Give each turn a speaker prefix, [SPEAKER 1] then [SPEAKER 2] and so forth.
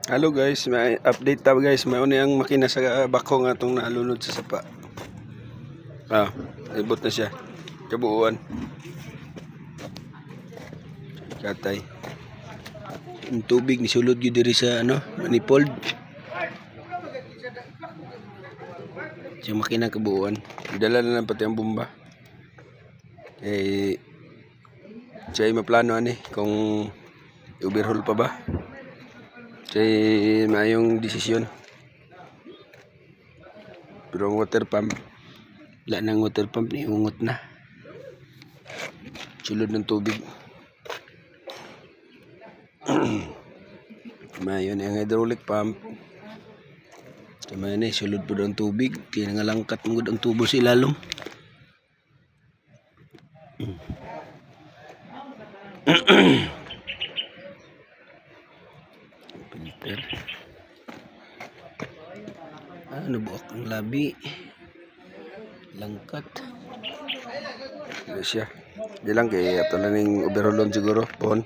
[SPEAKER 1] Hello guys, may update ta guys. May ang makina sa bako nga itong nalunod sa sapa. Ibot na siya. Kabuuan. Katay. Yung tubig ni sulod gyud diri sa manifold. Sa makina kabuuan. Idala na lang pati ang bomba. Siya maplano kung overhaul pa ba. Siya mayong desisyon. Pero ang water pump, wala nang water pump, niungot na. Sulod ng tubig. Mayon ang hydraulic pump. Tama na sulod po ang tubig. Kaya nangalangkat mo ang tubo sa ilalom. Filter. Nabuak ang labi. Langkat. Ano siya? Di lang kaya ito na ning overhaulon siguro. Pohon.